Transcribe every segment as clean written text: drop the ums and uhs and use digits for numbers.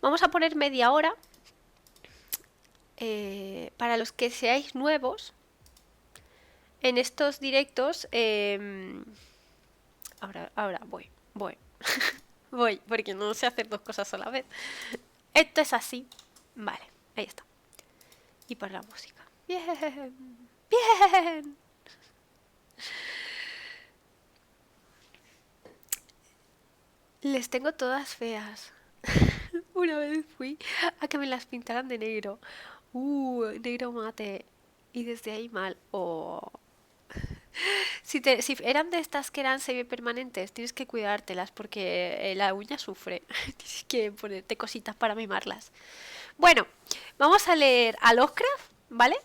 Vamos a poner media hora. Para los que seáis nuevos en estos directos, ahora voy, voy, porque no sé hacer dos cosas a la vez. Esto es así. Vale, ahí está. Y para la música. Bien, bien. Les tengo todas feas. Una vez fui a que me las pintaran de negro. Negro mate. Y desde ahí mal. Oh. Si eran de estas que eran semipermanentes, tienes que cuidártelas porque la uña sufre. Tienes que ponerte cositas para mimarlas. Bueno, vamos a leer a Lovecraft, ¿vale?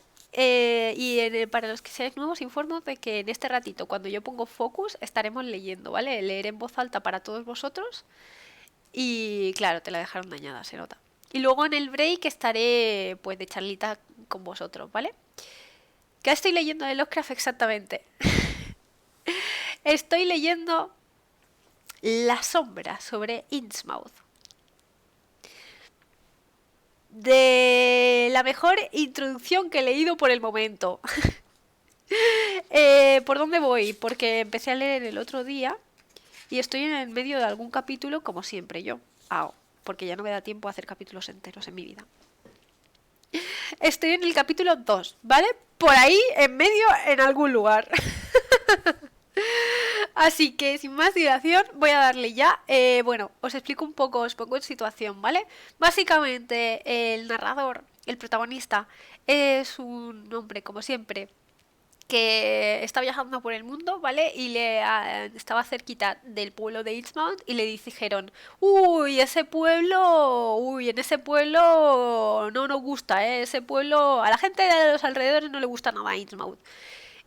Para los que seáis nuevos, informo de que en este ratito, cuando yo pongo focus, estaremos leyendo, ¿vale? Leer en voz alta para todos vosotros. Y claro, te la dejaron dañada, se nota. Y luego en el break estaré, pues, de charlita con vosotros, ¿vale? ¿Qué estoy leyendo de Lovecraft exactamente? Estoy leyendo La sombra sobre Innsmouth. De la mejor introducción que he leído por el momento. ¿Por dónde voy? Porque empecé a leer el otro día y estoy en el medio de algún capítulo, como siempre yo hago, porque ya no me da tiempo a hacer capítulos enteros en mi vida. Estoy en el capítulo 2, ¿vale? Por ahí, en medio, en algún lugar. Así que sin más dilación voy a darle ya. Bueno, os explico un poco, os pongo en situación, ¿vale? Básicamente el narrador, el protagonista, es un hombre, como siempre, que está viajando por el mundo, ¿vale? Y estaba cerquita del pueblo de Innsmouth y le dijeron, en ese pueblo no nos gusta, ¿eh? Ese pueblo, a la gente de los alrededores no le gusta nada Innsmouth.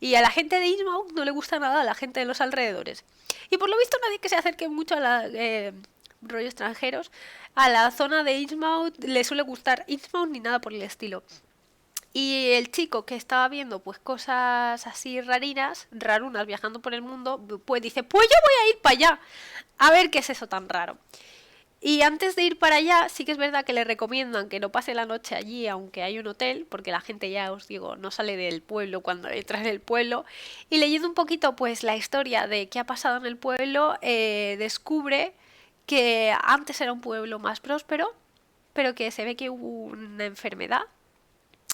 Y a la gente de Innsmouth no le gusta nada a la gente de los alrededores. Y por lo visto nadie que se acerque mucho a rollos extranjeros, a la zona de Innsmouth le suele gustar Innsmouth ni nada por el estilo. Y el chico que estaba viendo pues cosas así rarunas viajando por el mundo, pues dice, pues yo voy a ir para allá a ver qué es eso tan raro. Y antes de ir para allá, sí que es verdad que le recomiendan que no pase la noche allí, aunque hay un hotel, porque la gente ya, os digo, no sale del pueblo cuando entra en el pueblo. Y leyendo un poquito, pues, la historia de qué ha pasado en el pueblo, descubre que antes era un pueblo más próspero, pero que se ve que hubo una enfermedad.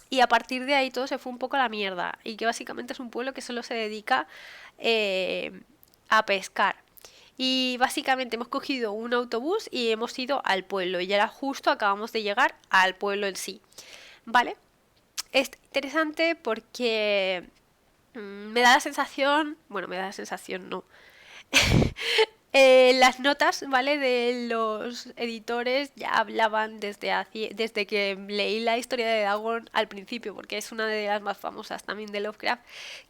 Y a partir de ahí todo se fue un poco a la mierda. Y que básicamente es un pueblo que solo se dedica a pescar. Y básicamente hemos cogido un autobús y hemos ido al pueblo. Y ahora justo acabamos de llegar al pueblo en sí. ¿Vale? Es interesante porque me da la sensación... Bueno, me da la sensación, no. Las notas, ¿vale? De los editores ya hablaban desde que leí la historia de Dagon al principio, porque es una de las más famosas también de Lovecraft,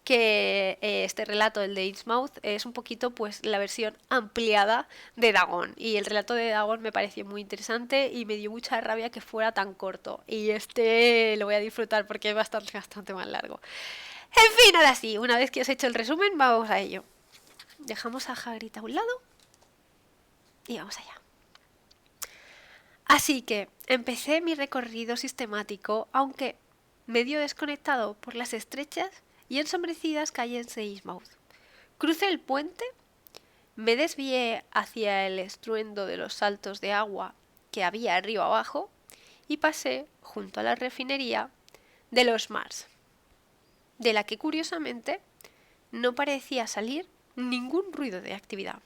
que este relato, el de Innsmouth, es un poquito pues la versión ampliada de Dagon. Y el relato de Dagon me pareció muy interesante y me dio mucha rabia que fuera tan corto. Y este lo voy a disfrutar porque es bastante más largo. En fin, ahora sí, una vez que os he hecho el resumen, vamos a ello. Dejamos a Hagrid a un lado y vamos allá. Así que empecé mi recorrido sistemático, aunque medio desconectado por las estrechas y ensombrecidas calles de Innsmouth. Crucé el puente, me desvié hacia el estruendo de los saltos de agua que había río abajo y pasé junto a la refinería de los Mars, de la que curiosamente no parecía salir ningún ruido de actividad.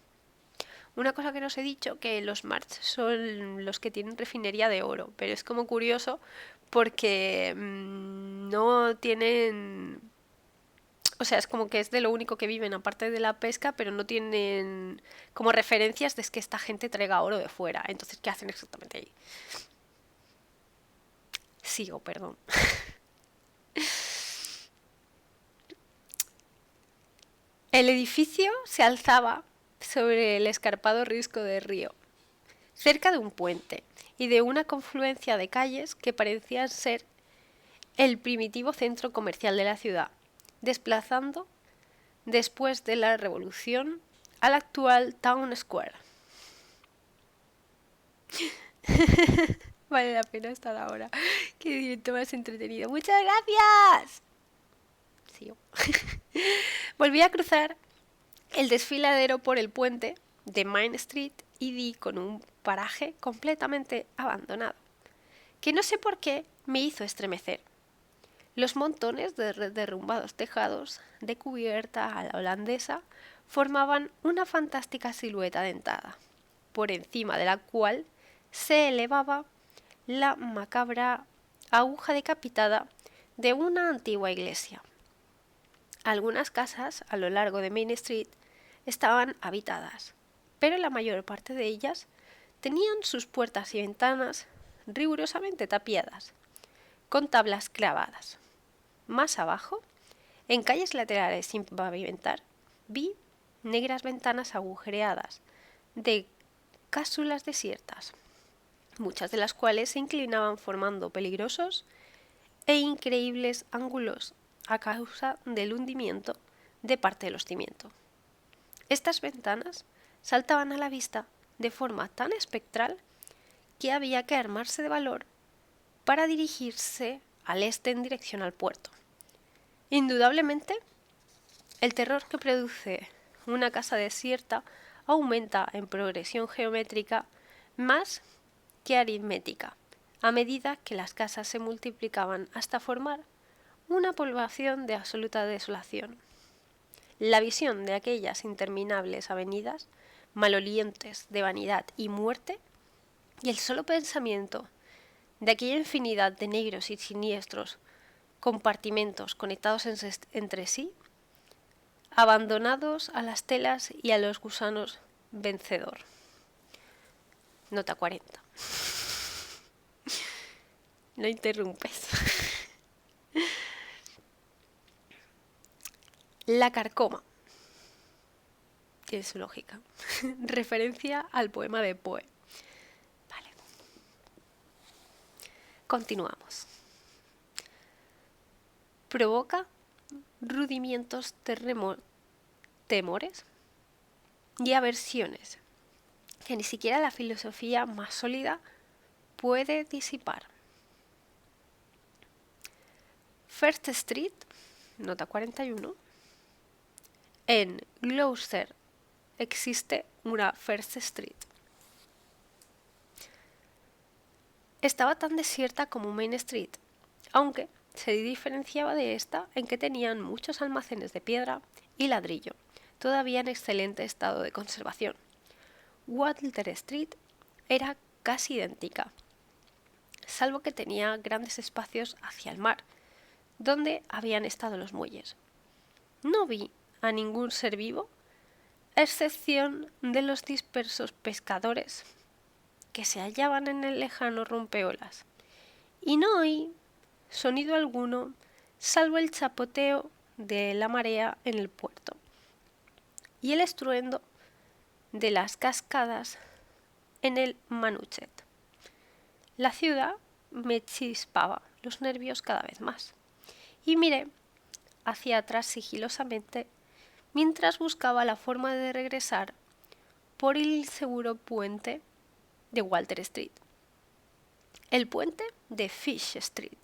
Una cosa que no os he dicho, que los March son los que tienen refinería de oro, pero es como curioso porque no tienen... O sea, es como que es de lo único que viven aparte de la pesca, pero no tienen como referencias de que esta gente traiga oro de fuera. Entonces, ¿qué hacen exactamente ahí? Sigo, perdón. El edificio se alzaba sobre el escarpado risco del río, cerca de un puente y de una confluencia de calles que parecían ser el primitivo centro comercial de la ciudad, desplazando, después de la revolución, al actual Town Square. Vale la pena estar ahora. Qué directo más entretenido. ¡Muchas gracias! Sigo. Volví a cruzar el desfiladero por el puente de Main Street y di con un paraje completamente abandonado, que no sé por qué me hizo estremecer. Los montones de derrumbados tejados de cubierta a la holandesa formaban una fantástica silueta dentada, por encima de la cual se elevaba la macabra aguja decapitada de una antigua iglesia. Algunas casas a lo largo de Main Street estaban habitadas, pero la mayor parte de ellas tenían sus puertas y ventanas rigurosamente tapiadas, con tablas clavadas. Más abajo, en calles laterales sin pavimentar, vi negras ventanas agujereadas de cápsulas desiertas, muchas de las cuales se inclinaban formando peligrosos e increíbles ángulos a causa del hundimiento de parte de los cimientos. Estas ventanas saltaban a la vista de forma tan espectral que había que armarse de valor para dirigirse al este en dirección al puerto. Indudablemente, el terror que produce una casa desierta aumenta en progresión geométrica más que aritmética, a medida que las casas se multiplicaban hasta formar una población de absoluta desolación. La visión de aquellas interminables avenidas, malolientes de vanidad y muerte, y el solo pensamiento de aquella infinidad de negros y siniestros compartimentos conectados entre sí, abandonados a las telas y a los gusanos vencedor. Nota 40. No interrumpes. La carcoma. Tiene su lógica. Referencia al poema de Poe. Vale. Continuamos. Provoca rudimientos, temores y aversiones que ni siquiera la filosofía más sólida puede disipar. First Street, nota 41. En Gloucester existe una First Street. Estaba tan desierta como Main Street, aunque se diferenciaba de esta en que tenían muchos almacenes de piedra y ladrillo, todavía en excelente estado de conservación. Walter Street era casi idéntica, salvo que tenía grandes espacios hacia el mar, donde habían estado los muelles. No vi a ningún ser vivo, a excepción de los dispersos pescadores que se hallaban en el lejano rompeolas, y no oí sonido alguno salvo el chapoteo de la marea en el puerto y el estruendo de las cascadas en el Manuchet. La ciudad me chispaba los nervios cada vez más y miré hacia atrás sigilosamente mientras buscaba la forma de regresar por el inseguro puente de Walter Street. El puente de Fish Street,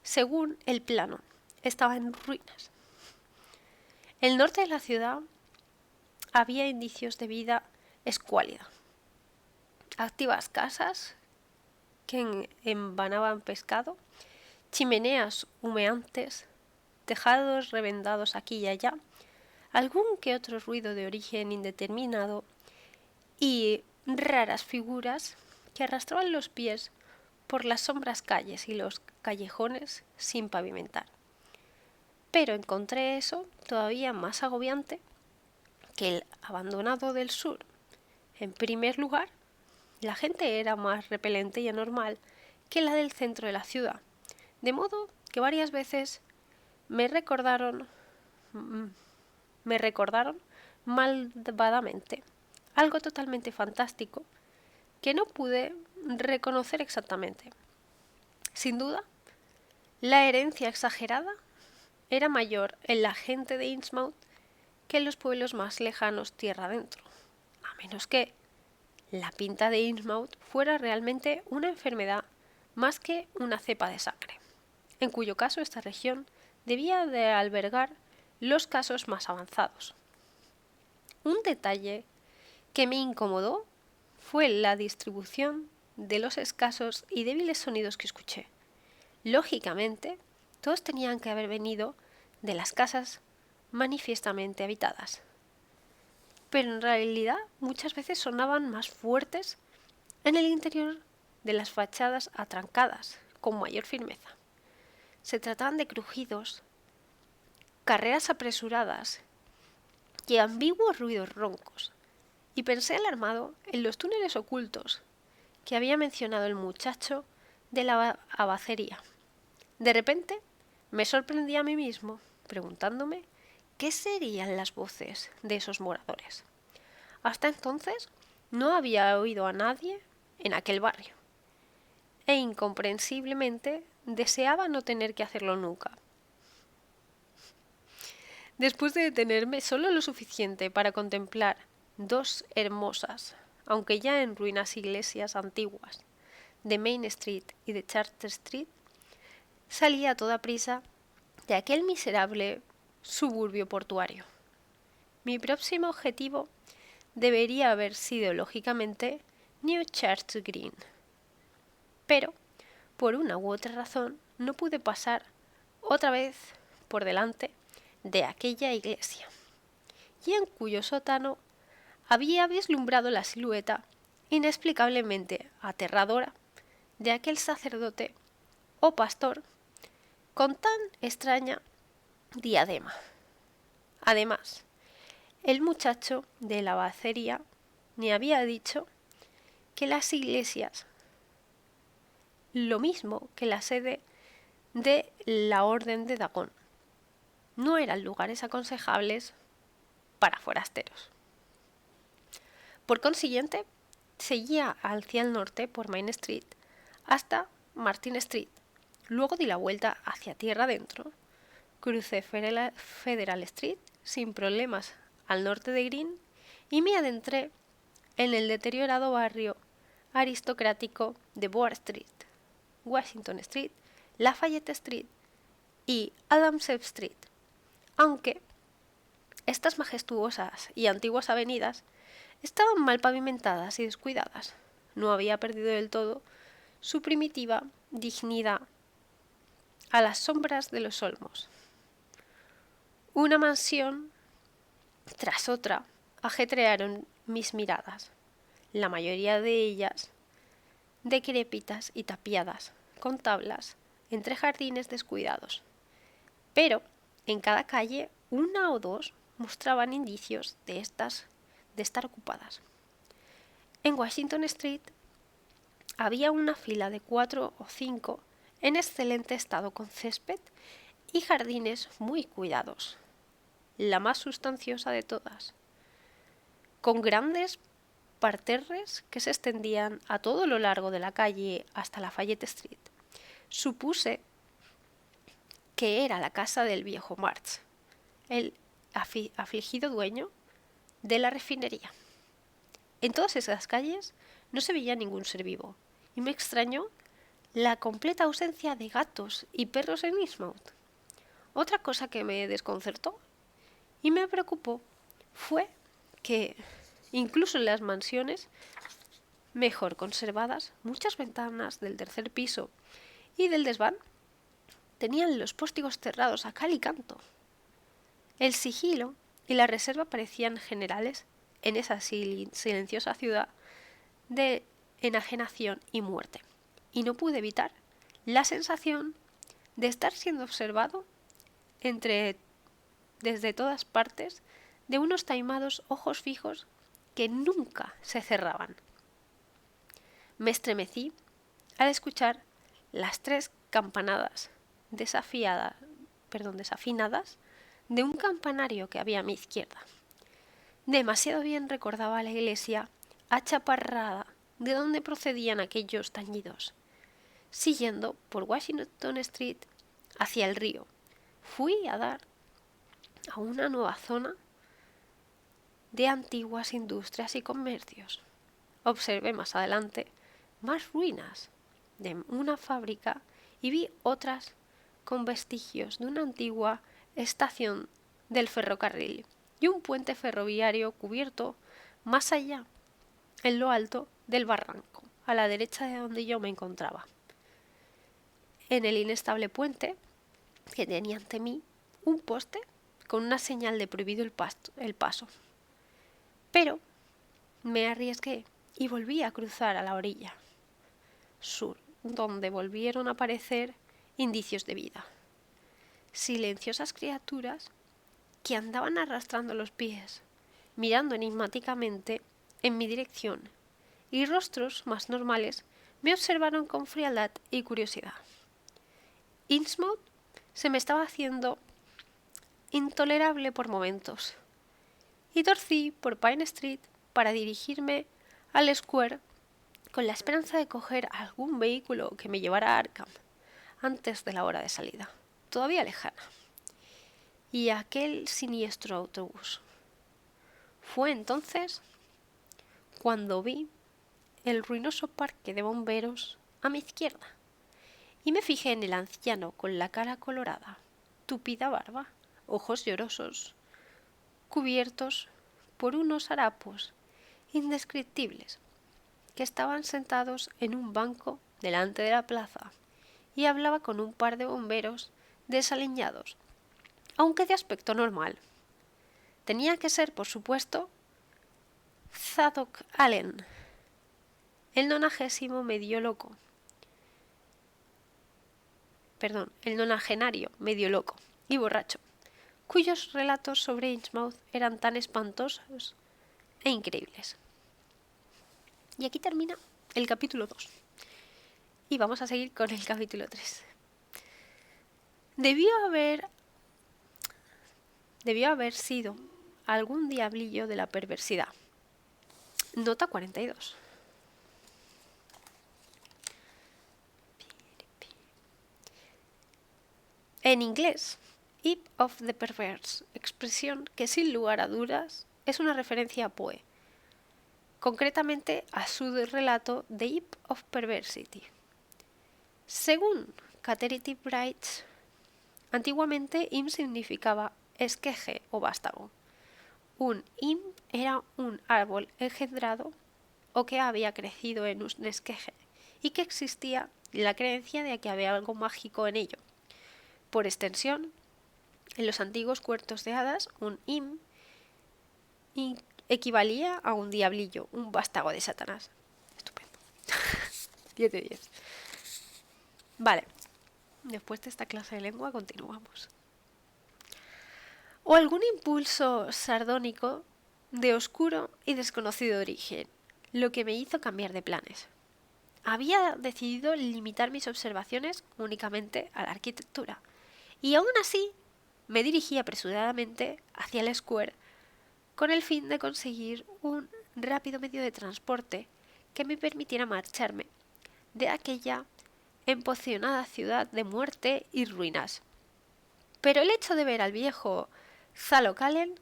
según el plano, estaba en ruinas. El norte de la ciudad había indicios de vida escuálida. Activas casas que embanaban pescado, chimeneas humeantes, tejados revendados aquí y allá, algún que otro ruido de origen indeterminado y raras figuras que arrastraban los pies por las sombras calles y los callejones sin pavimentar. Pero encontré eso todavía más agobiante que el abandonado del sur. En primer lugar, la gente era más repelente y anormal que la del centro de la ciudad, de modo que varias veces me recordaron malvadamente algo totalmente fantástico que no pude reconocer exactamente. Sin duda, la herencia exagerada era mayor en la gente de Innsmouth que en los pueblos más lejanos tierra adentro, a menos que la pinta de Innsmouth fuera realmente una enfermedad más que una cepa de sangre, en cuyo caso esta región debía de albergar los casos más avanzados. Un detalle que me incomodó fue la distribución de los escasos y débiles sonidos que escuché. Lógicamente, todos tenían que haber venido de las casas manifiestamente habitadas, pero en realidad muchas veces sonaban más fuertes en el interior de las fachadas atrancadas, con mayor firmeza. Se trataban de crujidos, carreras apresuradas y ambiguos ruidos roncos, y pensé alarmado en los túneles ocultos que había mencionado el muchacho de la abacería. De repente me sorprendí a mí mismo, preguntándome qué serían las voces de esos moradores. Hasta entonces no había oído a nadie en aquel barrio, e incomprensiblemente deseaba no tener que hacerlo nunca. Después de detenerme solo lo suficiente para contemplar dos hermosas, aunque ya en ruinas iglesias antiguas, de Main Street y de Charter Street, salí a toda prisa de aquel miserable suburbio portuario. Mi próximo objetivo debería haber sido, lógicamente, New Church Green. Pero, por una u otra razón, no pude pasar otra vez por delante de aquella iglesia, y en cuyo sótano había vislumbrado la silueta inexplicablemente aterradora de aquel sacerdote o pastor con tan extraña diadema. Además, el muchacho de la abacería me había dicho que las iglesias, lo mismo que la sede de la Orden de Dagón, no eran lugares aconsejables para forasteros. Por consiguiente, seguía hacia el norte por Main Street hasta Martin Street. Luego di la vuelta hacia tierra adentro, crucé Federal Street sin problemas al norte de Green y me adentré en el deteriorado barrio aristocrático de Board Street, Washington Street, Lafayette Street y Adams Street, aunque estas majestuosas y antiguas avenidas estaban mal pavimentadas y descuidadas. No había perdido del todo su primitiva dignidad a las sombras de los olmos. Una mansión tras otra ajetrearon mis miradas, la mayoría de ellas decrépitas y tapiadas, con tablas, entre jardines descuidados. Pero en cada calle una o dos mostraban indicios de estar ocupadas. En Washington Street había una fila de 4 o 5 en excelente estado con césped y jardines muy cuidados, la más sustanciosa de todas, con grandes parterres que se extendían a todo lo largo de la calle hasta Lafayette Street. Supuse que era la casa del viejo March, el afligido dueño de la refinería. En todas esas calles no se veía ningún ser vivo, y me extrañó la completa ausencia de gatos y perros en Innsmouth. Otra cosa que me desconcertó y me preocupó fue que, incluso en las mansiones mejor conservadas, muchas ventanas del tercer piso y del desván tenían los póstigos cerrados a cal y canto. El sigilo y la reserva parecían generales en esa silenciosa ciudad de enajenación y muerte, y no pude evitar la sensación de estar siendo observado desde todas partes de unos taimados ojos fijos que nunca se cerraban. Me estremecí al escuchar las 3 campanadas desafinadas de un campanario que había a mi izquierda. Demasiado bien recordaba la iglesia achaparrada de donde procedían aquellos tañidos. Siguiendo por Washington Street hacia el río, fui a dar a una nueva zona de antiguas industrias y comercios. Observé más adelante más ruinas, de una fábrica y vi otras con vestigios de una antigua estación del ferrocarril y un puente ferroviario cubierto más allá, en lo alto del barranco, a la derecha de donde yo me encontraba. En el inestable puente, que tenía ante mí un poste con una señal de prohibido el paso. Pero me arriesgué y volví a cruzar a la orilla sur, donde volvieron a aparecer indicios de vida. Silenciosas criaturas que andaban arrastrando los pies, mirando enigmáticamente en mi dirección, y rostros más normales me observaron con frialdad y curiosidad. Innsmouth se me estaba haciendo intolerable por momentos, y torcí por Pine Street para dirigirme al Square con la esperanza de coger algún vehículo que me llevara a Arkham antes de la hora de salida, todavía lejana. Y aquel siniestro autobús. Fue entonces cuando vi el ruinoso parque de bomberos a mi izquierda y me fijé en el anciano con la cara colorada, tupida barba, ojos llorosos, cubiertos por unos harapos indescriptibles, que estaban sentados en un banco delante de la plaza y hablaba con un par de bomberos desaliñados, aunque de aspecto normal. Tenía que ser, por supuesto, Zadok Allen, el 90º medio loco. El 90genario medio loco y borracho, cuyos relatos sobre Innsmouth eran tan espantosos e increíbles. Y aquí termina el capítulo 2. Y vamos a seguir con el capítulo 3. Debió haber sido algún diablillo de la perversidad. Nota 42. En inglés, Eve of the Perverse, expresión que sin lugar a dudas es una referencia a Poe, concretamente a su relato The Eve of Perversity. Según Catherine Bright, antiguamente Im significaba esqueje o vástago. Un Im era un árbol engendrado o que había crecido en un esqueje y que existía la creencia de que había algo mágico en ello. Por extensión, en los antiguos cuentos de hadas, un Im equivalía a un diablillo, un vástago de Satanás. Estupendo. 10 de 10. Vale, después de esta clase de lengua continuamos. O algún impulso sardónico de oscuro y desconocido origen, lo que me hizo cambiar de planes. Había decidido limitar mis observaciones únicamente a la arquitectura, y aún así me dirigí apresuradamente hacia el Square con el fin de conseguir un rápido medio de transporte que me permitiera marcharme de aquella empocionada ciudad de muerte y ruinas. Pero el hecho de ver al viejo Zadok Allen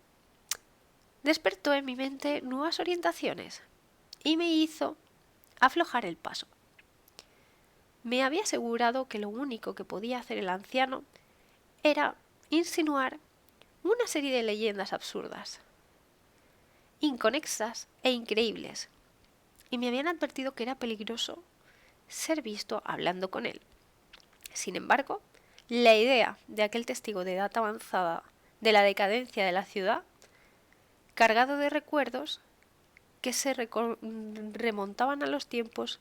despertó en mi mente nuevas orientaciones y me hizo aflojar el paso. Me había asegurado que lo único que podía hacer el anciano era insinuar una serie de leyendas absurdas, inconexas e increíbles, y me habían advertido que era peligroso ser visto hablando con él. Sin embargo, la idea de aquel testigo de edad avanzada de la decadencia de la ciudad, cargado de recuerdos que se remontaban a los tiempos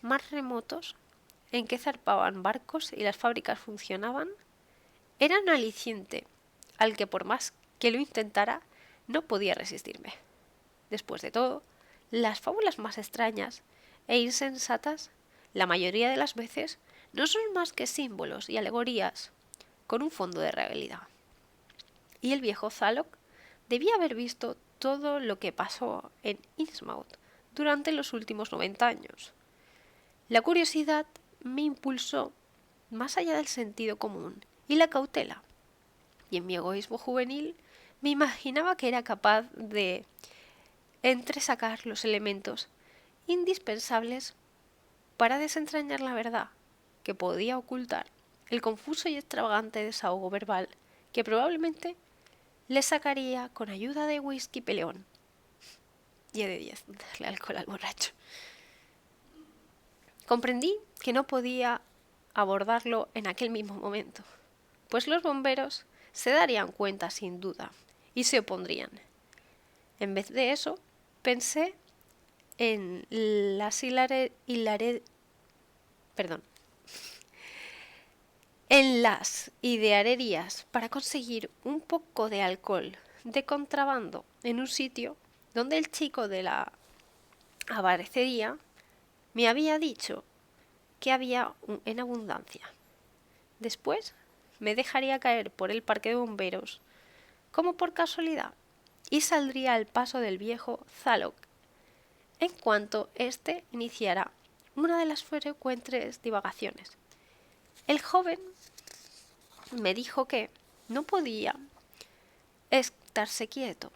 más remotos en que zarpaban barcos y las fábricas funcionaban, era un aliciente al que por más que lo intentara no podía resistirme. Después de todo, las fábulas más extrañas e insensatas, la mayoría de las veces, no son más que símbolos y alegorías con un fondo de realidad. Y el viejo Zadok debía haber visto todo lo que pasó en Innsmouth durante los últimos 90 años. La curiosidad me impulsó más allá del sentido común y la cautela, y en mi egoísmo juvenil me imaginaba que era capaz de entresacar los elementos indispensables para desentrañar la verdad que podía ocultar el confuso y extravagante desahogo verbal que probablemente le sacaría con ayuda de whisky peleón. 10 de 10, darle alcohol al borracho. Comprendí que no podía abordarlo en aquel mismo momento, pues los bomberos se darían cuenta sin duda y se opondrían. En vez de eso, pensé en las idearerías para conseguir un poco de alcohol de contrabando en un sitio donde el chico de la abarecería me había dicho que había en abundancia. Después me dejaría caer por el parque de bomberos como por casualidad y saldría al paso del viejo Zalok en cuanto éste iniciara una de las frecuentes divagaciones. El joven me dijo que no podía estarse quieto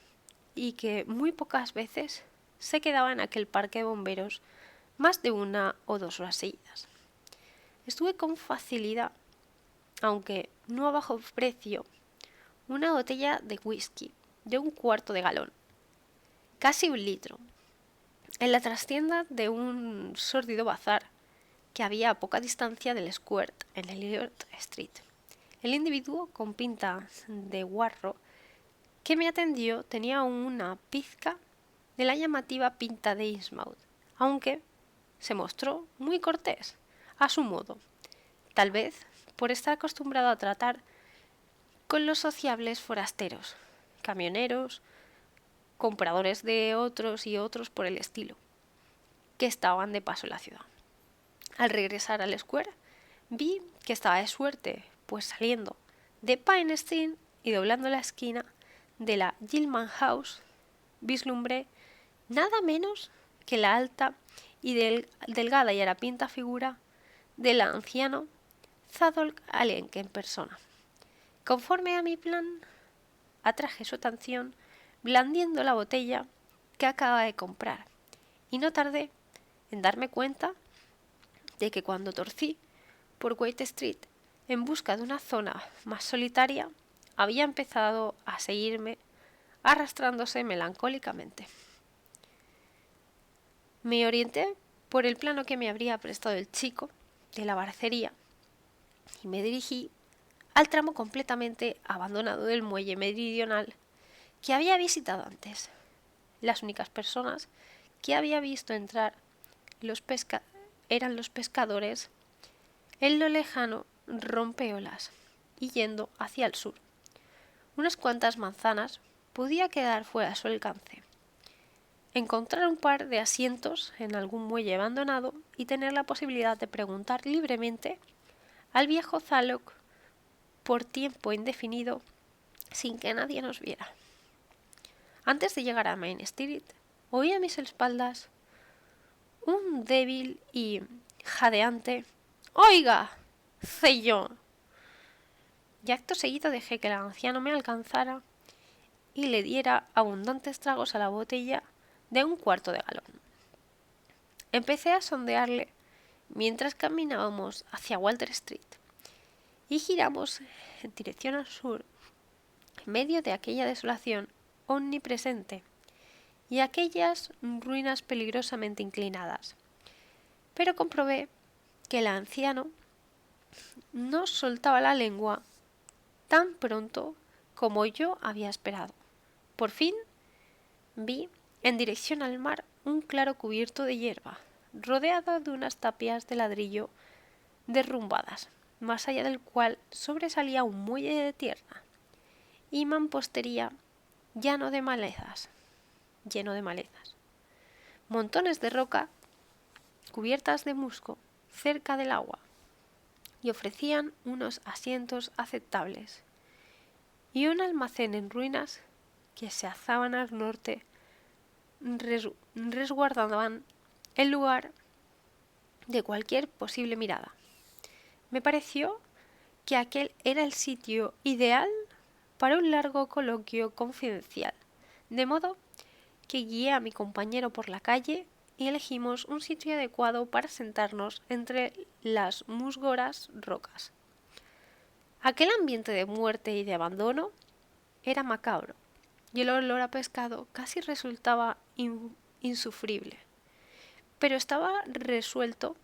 y que muy pocas veces se quedaba en aquel parque de bomberos más de 1 o 2 horas seguidas. Estuve con facilidad, aunque no a bajo precio, una botella de whisky de 1/4 de galón, casi 1 litro, en la trastienda de un sórdido bazar que había a poca distancia del Square en Elliot Street. El individuo con pinta de guarro que me atendió tenía una pizca de la llamativa pinta de Innsmouth, aunque se mostró muy cortés, a su modo, tal vez por estar acostumbrado a tratar con los sociables forasteros, camioneros, compradores de otros y otros por el estilo, que estaban de paso en la ciudad. Al regresar al Square, vi que estaba de suerte, pues saliendo de Pine Street y doblando la esquina de la Gilman House, vislumbré nada menos que la alta y delgada y harapienta figura del anciano Zadok Alenk en persona. Conforme a mi plan, atraje su atención blandiendo la botella que acababa de comprar, y no tardé en darme cuenta de que cuando torcí por Waite Street en busca de una zona más solitaria, había empezado a seguirme arrastrándose melancólicamente. Me orienté por el plano que me habría prestado el chico de la barcería y me dirigí al tramo completamente abandonado del muelle meridional que había visitado antes. Las únicas personas que había visto entrar eran los pescadores en lo lejano rompeolas y yendo hacia el sur. Unas cuantas manzanas podía quedar fuera de su alcance. Encontrar un par de asientos en algún muelle abandonado y tener la posibilidad de preguntar libremente al viejo Zalok por tiempo indefinido sin que nadie nos viera. Antes de llegar a Main Street, oí a mis espaldas un débil y jadeante «¡Oiga! ¡Cellón!». Y acto seguido dejé que el anciano me alcanzara y le diera abundantes tragos a la botella de 1/4 de galón. Empecé a sondearle mientras caminábamos hacia Walter Street y giramos en dirección al sur, en medio de aquella desolación omnipresente y aquellas ruinas peligrosamente inclinadas. Pero comprobé que el anciano no soltaba la lengua tan pronto como yo había esperado. Por fin vi en dirección al mar un claro cubierto de hierba, rodeado de unas tapias de ladrillo derrumbadas, más allá del cual sobresalía un muelle de tierra y mampostería lleno de malezas. Montones de roca cubiertas de musgo cerca del agua y ofrecían unos asientos aceptables, y un almacén en ruinas que se alzaban al norte resguardaban el lugar de cualquier posible mirada. Me pareció que aquel era el sitio ideal para un largo coloquio confidencial, de modo que guié a mi compañero por la calle y elegimos un sitio adecuado para sentarnos entre las musgoras rocas. Aquel ambiente de muerte y de abandono era macabro, y el olor a pescado casi resultaba insufrible. Pero estaba resuelto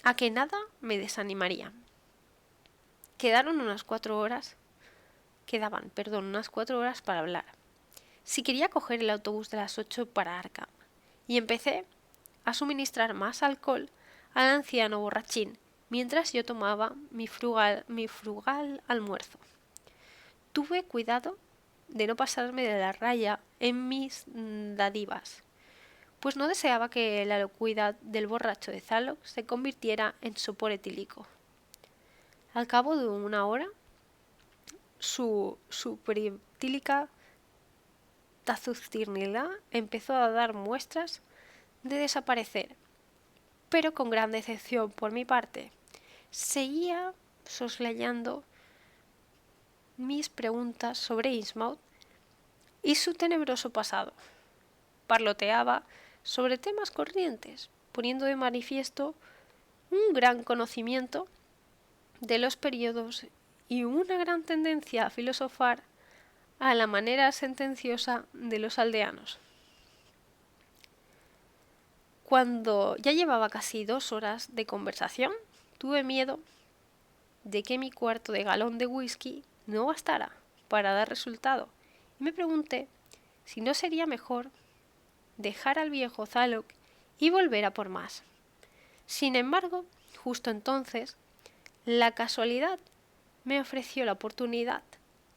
a que nada me desanimaría. Quedaban unas 4 horas para hablar. Si quería coger el autobús de las 8 para Arkham, y empecé a suministrar más alcohol al anciano borrachín mientras yo tomaba mi frugal almuerzo. Tuve cuidado de no pasarme de la raya en mis dádivas, pues no deseaba que la locuidad del borracho de Zalo se convirtiera en sopor etílico. Al cabo de una hora, su superetílica taciturnidad empezó a dar muestras de desaparecer, pero con gran decepción por mi parte. Seguía soslayando mis preguntas sobre Innsmouth y su tenebroso pasado. Parloteaba sobre temas corrientes, poniendo de manifiesto un gran conocimiento de los periodos y una gran tendencia a filosofar a la manera sentenciosa de los aldeanos. Cuando ya llevaba casi 2 horas de conversación, tuve miedo de que mi cuarto de galón de whisky no bastara para dar resultado, y me pregunté si no sería mejor dejar al viejo Zalok y volver a por más. Sin embargo, justo entonces, la casualidad me ofreció la oportunidad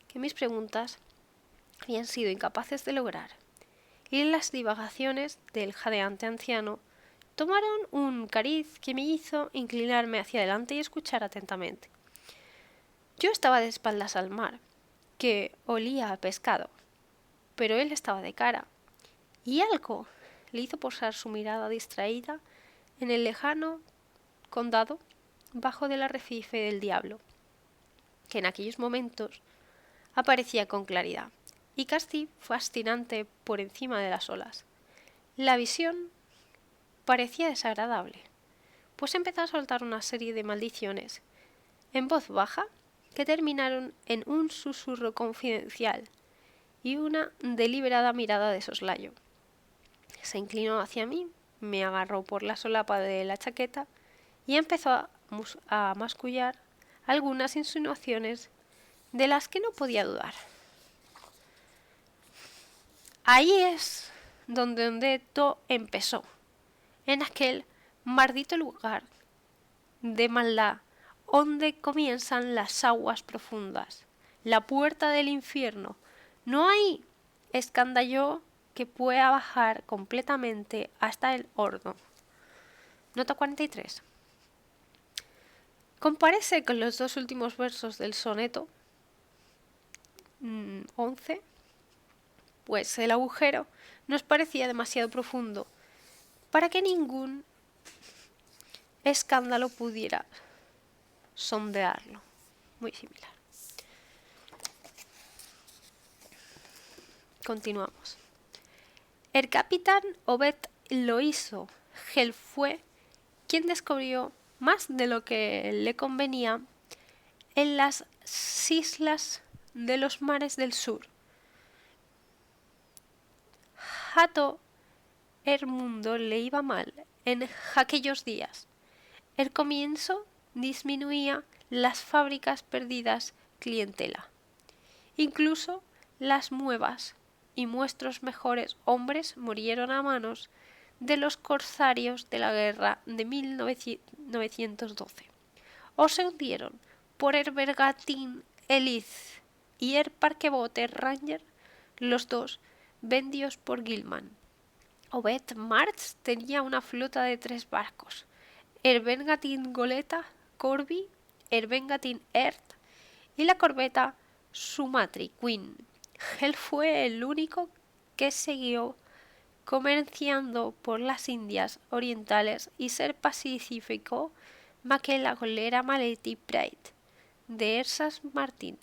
que mis preguntas habían sido incapaces de lograr, y las divagaciones del jadeante anciano tomaron un cariz que me hizo inclinarme hacia adelante y escuchar atentamente. Yo estaba de espaldas al mar, que olía a pescado, pero él estaba de cara, y algo le hizo posar su mirada distraída en el lejano condado bajo del arrecife del diablo, que en aquellos momentos aparecía con claridad y casi fascinante por encima de las olas. La visión parecía desagradable, pues empezó a soltar una serie de maldiciones en voz baja que terminaron en un susurro confidencial y una deliberada mirada de soslayo. Se inclinó hacia mí, me agarró por la solapa de la chaqueta y empezó a mascullar algunas insinuaciones de las que no podía dudar. Ahí es donde todo empezó, en aquel maldito lugar de maldad donde comienzan las aguas profundas, la puerta del infierno. No hay escándalo que pueda bajar completamente hasta el horno. Nota 43. Comparece con los 2 últimos versos del soneto 11, pues el agujero nos parecía demasiado profundo para que ningún escándalo pudiera sondearlo. Muy similar. Continuamos. El capitán Obed lo hizo. Él fue quien descubrió más de lo que le convenía en las islas de los mares del sur. Hato Hermundo le iba mal en aquellos días. El comienzo disminuía las fábricas perdidas clientela. Incluso las nuevas y nuestros mejores hombres murieron a manos de los corsarios de la guerra de 1912 o se hundieron por el bergantín Elizabeth y el parquebote Ranger, los dos vendidos por Gilman. Obed March tenía una flota de 3 barcos, el bergantín Goleta Corby, el bergantín Earth y la corbeta Sumatra Queen. Él fue el único que siguió comerciando por las Indias Orientales y se pacificó más que la golera Malety Pride de Ersas Martin.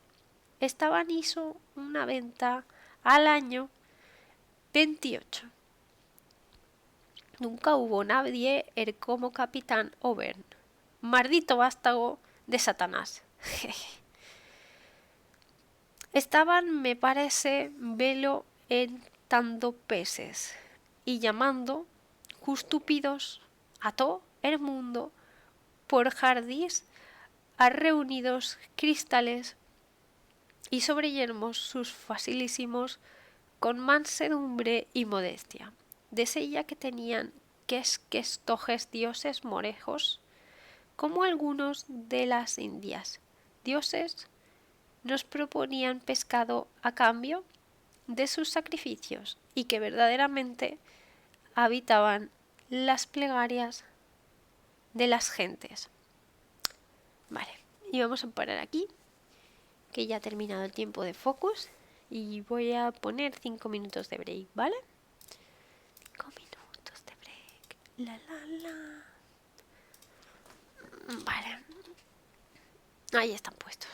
Estaban hizo una venta al año 28. Nunca hubo nadie como capitán Auburn. Maldito vástago de Satanás. Estaban, me parece, velo entando peces y llamando estúpidos a todo el mundo por jardís a reunidos cristales y sobre yermos sus facilísimos con mansedumbre y modestia. Desella que tenían que estojes dioses morejos, como algunos de las Indias. Dioses nos proponían pescado a cambio de sus sacrificios y que verdaderamente habitaban las plegarias de las gentes. Vale, y vamos a parar aquí, que ya ha terminado el tiempo de focus y voy a poner 5 minutos de break, ¿vale? 5 minutos de break. Vale. Ahí están puestos.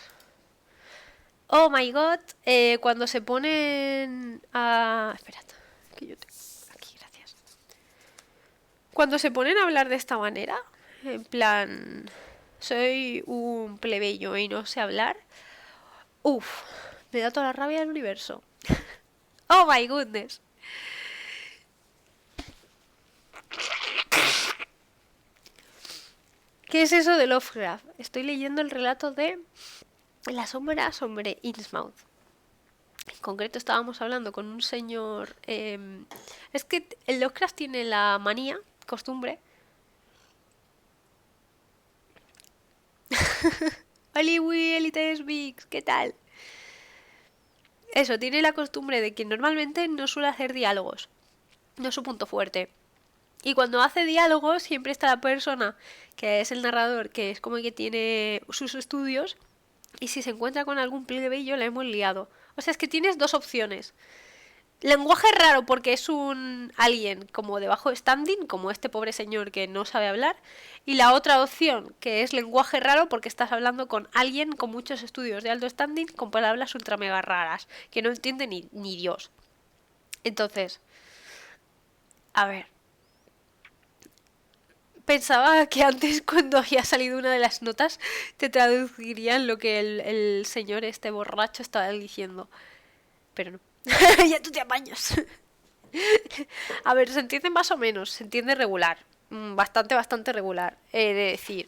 Oh my god, cuando se ponen a... Esperad, que yo tengo aquí, gracias. Cuando se ponen a hablar de esta manera, en plan, soy un plebeyo y no sé hablar, uff, me da toda la rabia del universo. Oh my goodness. ¿Qué es eso de Lovecraft? Estoy leyendo el relato de La sombra sobre Innsmouth. En concreto estábamos hablando con un señor... es que el Lovecraft tiene la manía, costumbre... Hollywood, Elite Biggs, ¿qué tal? Eso, tiene la costumbre de que normalmente no suele hacer diálogos. No es su punto fuerte. Y cuando hace diálogos siempre está la persona que es el narrador, que es como el que tiene sus estudios, y si se encuentra con algún plebeyo la hemos liado. O sea, es que tienes dos opciones. Lenguaje raro porque es un alien como de bajo standing, como este pobre señor que no sabe hablar. Y la otra opción, que es lenguaje raro porque estás hablando con alguien con muchos estudios de alto standing con palabras ultra mega raras, que no entiende ni Dios. Entonces, a ver. Pensaba que antes, cuando había salido una de las notas, te traducirían lo que el señor este borracho estaba diciendo. Pero no. Ya tú te apañas. A ver, se entiende más o menos, se entiende regular. Bastante regular. He de decir.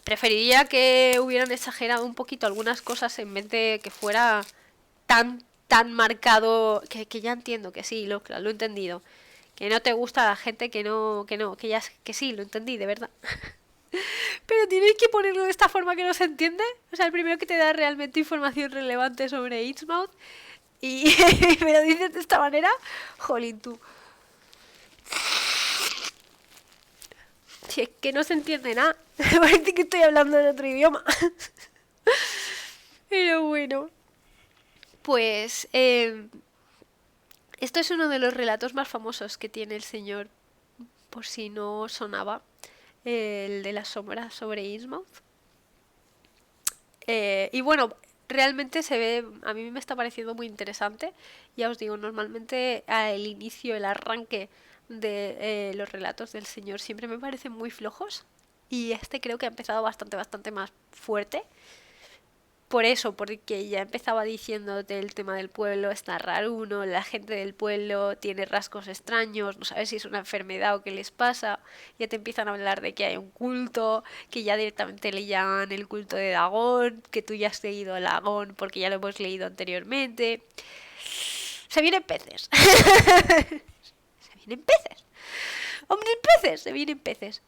Preferiría que hubieran exagerado un poquito algunas cosas en vez de que fuera tan marcado. Que ya entiendo que sí, lo he entendido. Que no te gusta la gente que sí, lo entendí, de verdad. Pero tienes que ponerlo de esta forma que no se entiende. O sea, el primero que te da realmente información relevante sobre Innsmouth y me lo dices de esta manera, jolín tú. Si es que no se entiende nada, parece que estoy hablando en otro idioma. Pero bueno, pues esto es uno de los relatos más famosos que tiene el señor, por si no sonaba, el de las sombras sobre Innsmouth. Y bueno, realmente se ve, a mí me está pareciendo muy interesante. Ya os digo, normalmente el inicio, el arranque de los relatos del señor siempre me parecen muy flojos. Y este creo que ha empezado bastante más fuerte. Por eso, porque ya empezaba diciéndote el tema del pueblo, está raro uno, la gente del pueblo tiene rasgos extraños, no sabes si es una enfermedad o qué les pasa, ya te empiezan a hablar de que hay un culto, que ya directamente le llaman el culto de Dagón, que tú ya has leído a Dagón porque ya lo hemos leído anteriormente. Se vienen peces. Se vienen peces. Hombre, peces, se vienen peces.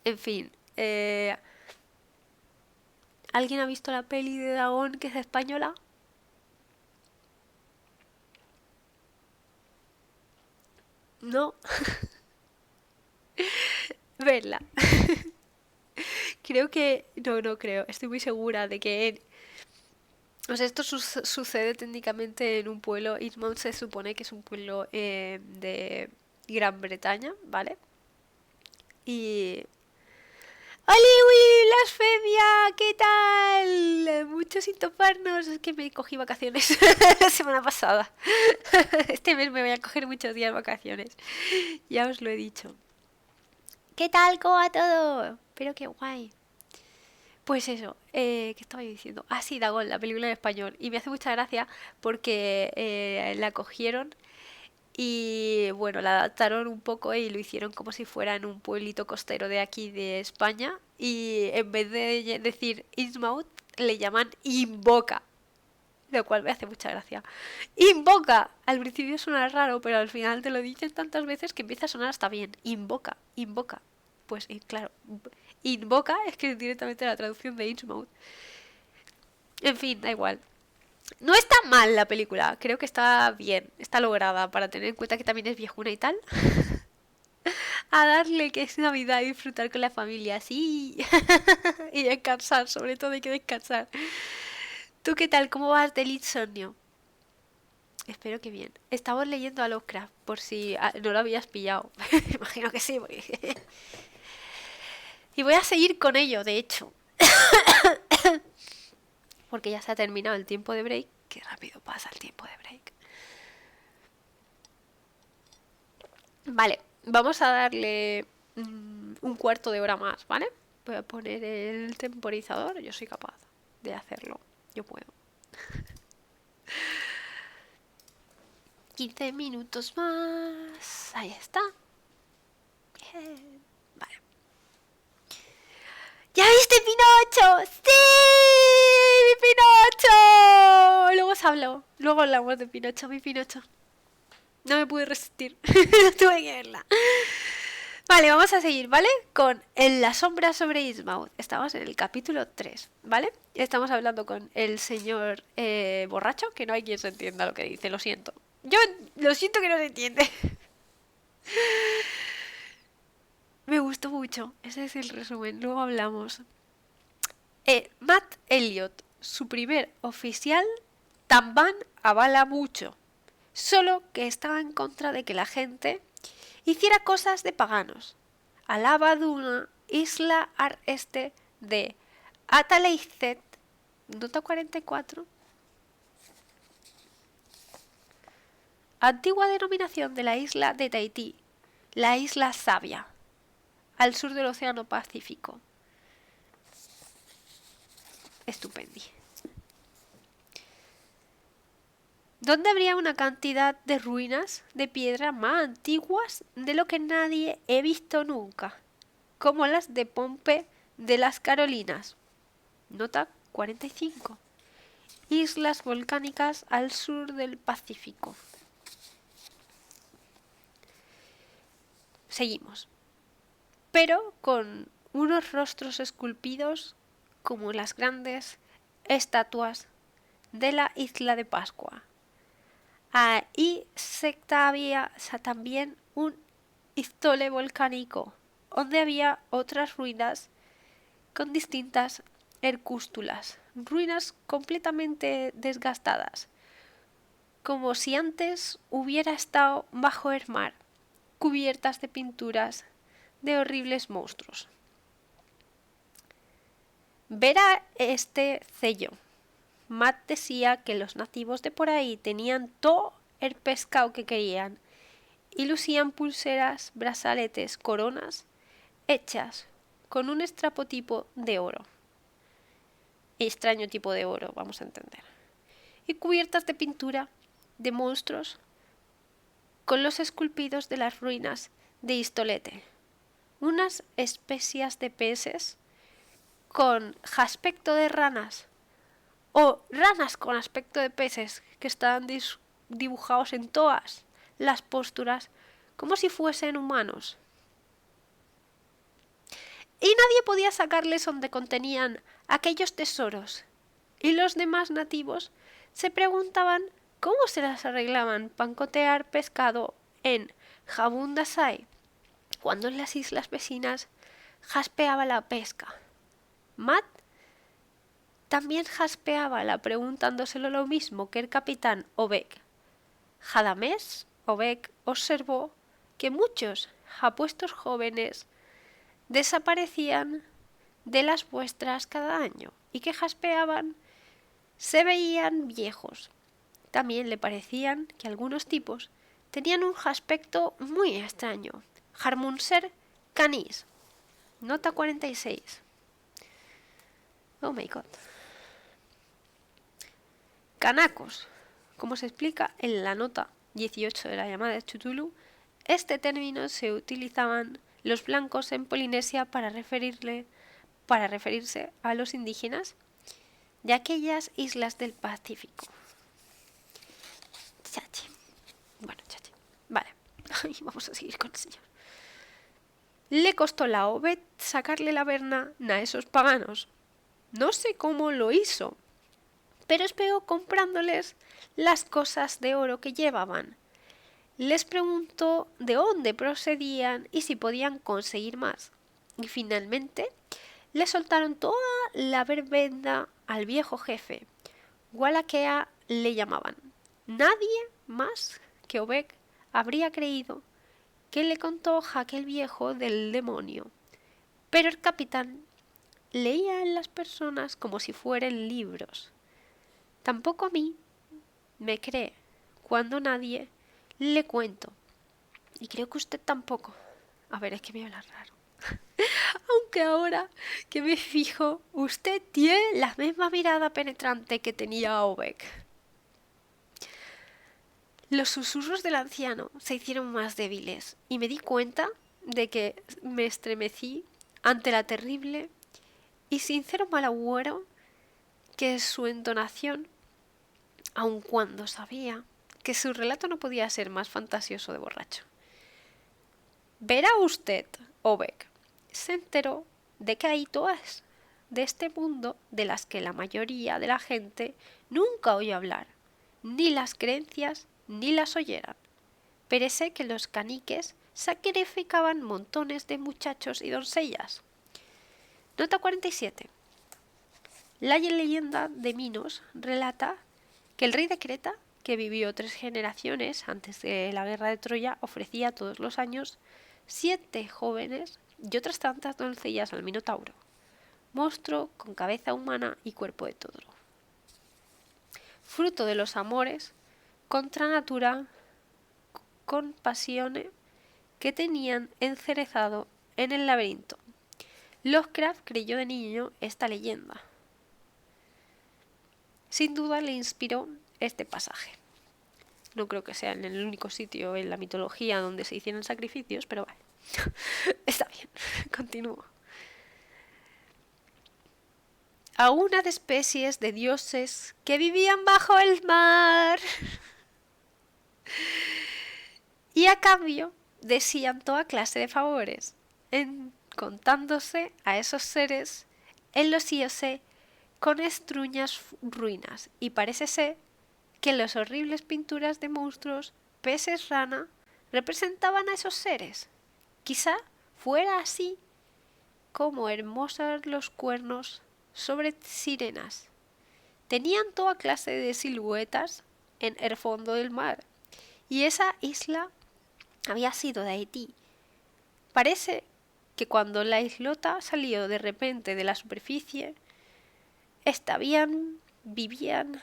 En fin, ¿alguien ha visto la peli de Dagón que es española? No. Verla. Creo que... No creo. Estoy muy segura de que... O sea, esto sucede técnicamente en un pueblo. Innsmouth se supone que es un pueblo de Gran Bretaña, ¿vale? Y... ¡Oli, blasfemia! ¿Qué tal? Mucho sin toparnos. Es que me cogí vacaciones la semana pasada. Este mes me voy a coger muchos días de vacaciones. Ya os lo he dicho. ¿Qué tal? ¿Cómo va todo? Pero qué guay. Pues eso, ¿qué estaba yo diciendo? Ah, sí, Dagón, la película en español. Y me hace mucha gracia porque la cogieron y bueno, la adaptaron un poco y lo hicieron como si fuera en un pueblito costero de aquí de España. Y en vez de decir Innsmouth, le llaman Invoca. Lo cual me hace mucha gracia. Invoca. Al principio suena raro, pero al final te lo dicen tantas veces que empieza a sonar hasta bien. Invoca, invoca. Pues claro, invoca es que es directamente la traducción de Innsmouth. En fin, da igual. No está mal la película, creo que está bien, está lograda para tener en cuenta que también es viejuna y tal. A darle que es Navidad y disfrutar con la familia, sí. Y descansar, sobre todo hay que descansar. ¿Tú qué tal? ¿Cómo vas del insomnio? Espero que bien. Estamos leyendo a Lovecraft, por si no lo habías pillado. Imagino que sí, porque... Y voy a seguir con ello, de hecho. Porque ya se ha terminado el tiempo de break. Qué rápido pasa el tiempo de break. Vale, vamos a darle un cuarto de hora más, ¿vale? Voy a poner el temporizador. Yo soy capaz de hacerlo. Yo puedo. 15 minutos más. Ahí está. Bien. Vale. ¿Ya viste Pinocho? ¡Sí! ¡Mi Pinocho! Luego os hablo. Luego hablamos de Pinocho, mi Pinocho. No me pude resistir. Tuve que verla. Vale, vamos a seguir, ¿vale? Con En la sombra sobre Innsmouth. Estamos en el capítulo 3, ¿vale? Estamos hablando con el señor borracho, que no hay quien se entienda lo que dice, lo siento. Yo lo siento que no se entiende. Me gustó mucho. Ese es el resumen. Luego hablamos. Matt Elliot, su primer oficial, también avala mucho. Solo que estaba en contra de que la gente hiciera cosas de paganos. Alaba de una isla al este de Ataleicet, nota 44, antigua denominación de la isla de Tahití, la isla Sabia, al sur del Océano Pacífico. Estupendi. Donde habría una cantidad de ruinas de piedra más antiguas de lo que nadie he visto nunca, como las de Pompe de las Carolinas. Nota 45. Islas volcánicas al sur del Pacífico. Seguimos. Pero con unos rostros esculpidos como las grandes estatuas de la isla de Pascua. Ahí había también un istole volcánico, donde había otras ruinas con distintas hercústulas, ruinas completamente desgastadas, como si antes hubiera estado bajo el mar, cubiertas de pinturas de horribles monstruos. Verá este sello. Matt decía que los nativos de por ahí tenían todo el pescado que querían y lucían pulseras, brazaletes, coronas hechas con un estrapotipo de oro. Extraño tipo de oro, vamos a entender. Y cubiertas de pintura de monstruos con los esculpidos de las ruinas de Istolete. Unas especias de peces con aspecto de ranas o ranas con aspecto de peces que estaban dibujados en todas las posturas como si fuesen humanos. Y nadie podía sacarles donde contenían aquellos tesoros. Y los demás nativos se preguntaban cómo se las arreglaban para encontrar pescado en Jabundasai, cuando en las islas vecinas jaspeaba la pesca. Matt también jaspeaba preguntándoselo lo mismo que el capitán Obek. Jadamés Obek observó que muchos apuestos jóvenes desaparecían de las vuestras cada año y que jaspeaban, se veían viejos. También le parecían que algunos tipos tenían un aspecto muy extraño. Harmunser canis. Nota 46. Oh my god. Canacos. Como se explica en la nota 18 de la llamada de Cthulhu, este término se utilizaban los blancos en Polinesia para referirse a los indígenas de aquellas islas del Pacífico. Chachi. Bueno, chachi. Vale. Vamos a seguir con el señor. Le costó la Obed sacarle la verna a esos paganos. No sé cómo lo hizo, pero esperó comprándoles las cosas de oro que llevaban. Les preguntó de dónde procedían y si podían conseguir más. Y finalmente le soltaron toda la verbena al viejo jefe. Wallachea le llamaban. Nadie más que Obed habría creído que le contó aquel viejo del demonio. Pero el capitán leía en las personas como si fueran libros. Tampoco a mí me cree cuando nadie le cuento. Y creo que usted tampoco. A ver, es que me habla raro. Aunque ahora que me fijo, usted tiene la misma mirada penetrante que tenía Obed. Los susurros del anciano se hicieron más débiles y me di cuenta de que me estremecí ante la terrible y sincero mal agüero que su entonación, aun cuando sabía que su relato no podía ser más fantasioso de borracho. Verá usted, Obed, se enteró de que hay todas de este mundo de las que la mayoría de la gente nunca oyó hablar, ni las creencias ni las oyeran. Parece que los caniques sacrificaban montones de muchachos y doncellas. Nota 47. La leyenda de Minos relata que el rey de Creta, que vivió 3 generaciones antes de la guerra de Troya, ofrecía todos los años 7 jóvenes y otras tantas doncellas al Minotauro, monstruo con cabeza humana y cuerpo de toro. Fruto de los amores contra natura con pasiones que tenían encerezado en el laberinto. Lovecraft creyó de niño esta leyenda. Sin duda le inspiró este pasaje. No creo que sea en el único sitio en la mitología donde se hicieran sacrificios, pero vale. Está bien, continúo. A una de especies de dioses que vivían bajo el mar. Y a cambio decían toda clase de favores, contándose a esos seres en los íose con estruñas ruinas, y parece ser que las horribles pinturas de monstruos, peces rana, representaban a esos seres. Quizá fuera así como hermosos los cuernos sobre sirenas. Tenían toda clase de siluetas en el fondo del mar, y esa isla había sido de Haití. Parece que cuando la islota salió de repente de la superficie, vivían